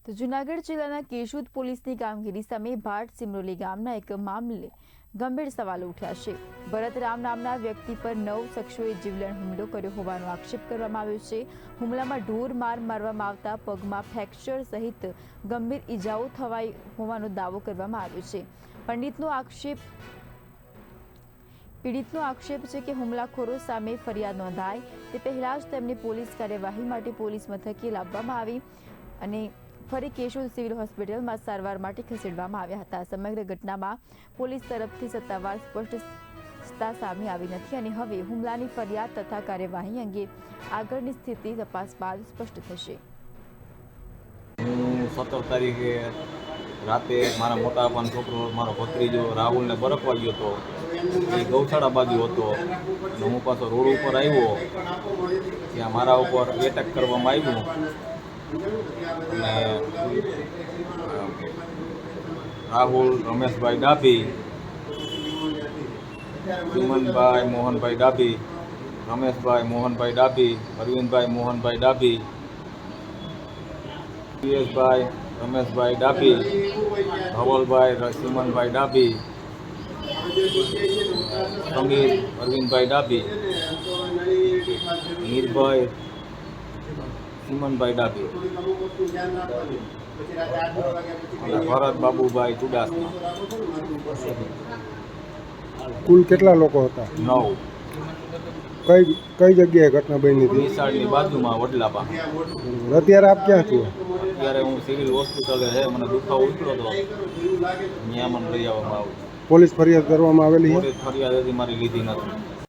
તો જૂનાગઢ જિલ્લાના કેશોદ પોલીસની કામગીરી સામે ભાટ સિમરોલી ગામના એક મામલે ગંભીર સવાલો ઉઠ્યા છે। ભરતરામ નામના વ્યક્તિ પર 9 શખ્સોએ જીવલેણ હુમલો કર્યો હોવાનો આક્ષેપ કરવામાં આવ્યો છે। હુમલામાં ઢોર માર મારવામાં આવતા પગમાં ફ્રેક્ચર સહિત ગંભીર ઈજાઓ થવાઈ હોવાનો દાવો કરવામાં આવ્યો છે। પીડિતનો આક્ષેપ છે કે હુમલાખોરો સામે ફરિયાદ નોંધાય તે પહેલા જ તેમને પોલીસ કાર્યવાહી માટે પોલીસ મથકે લાવવામાં આવી અને ફરી કેશોદ સિવિલ હોસ્પિટલમાં સારવાર માટે ખસેડવામાં આવ્યા હતા। સમગ્ર ઘટનામાં પોલીસ તરફથી સત્તાવાર સ્પષ્ટતા સામે આવી નથી અને હવે હુમલાની ફરિયાદ તથા કાર્યવાહી અંગે આગળની સ્થિતિ તપાસ બાદ સ્પષ્ટ થશે। 17 તારીખે રાતે મારા મોટા બાપાનો છોકરો મારો ભત્રીજો રાહુલને બરફવા ગયો હતો। એ ગૌશાળા બાજુ હતો અને હું પાછો રોડ ઉપર આવ્યો ત્યાં મારા ઉપર એટેક કરવામાં આવ્યું અને રાહુલ રમેશભાઈ ડાભી, ચિમનભાઈ મોહનભાઈ ડાભી, રમેશભાઈ મોહનભાઈ ડાભી, અરવિંદભાઈ મોહનભાઈ ડાભી, પીએસભાઈ રમેશભાઈ ડાભી, ધવલભાઈ ચિમનભાઈ ડાભી, સમીર અરવિંદભાઈ ડાભી, નિર્ભય ચિમનભાઈ ડાભી અને ભરત બાબુભાઈ ચુડાસમા। કુલ કેટલા લોકો હતા? 9। કઈ જગ્યાએ ઘટના બની હતી? નિશાળની બાજુમાં વડલાપા। અત્યારે આપ ક્યાં છો? અત્યારે હું સિવિલ હોસ્પિટલે છે, મને દુખાવો ઉતર્યો હતો, ત્યાં મને લઈ આવવામાં આવ્યો। પોલીસ ફરિયાદ કરવામાં આવેલી છે? પોલીસ ફરિયાદ હજી મારી લીધી નથી।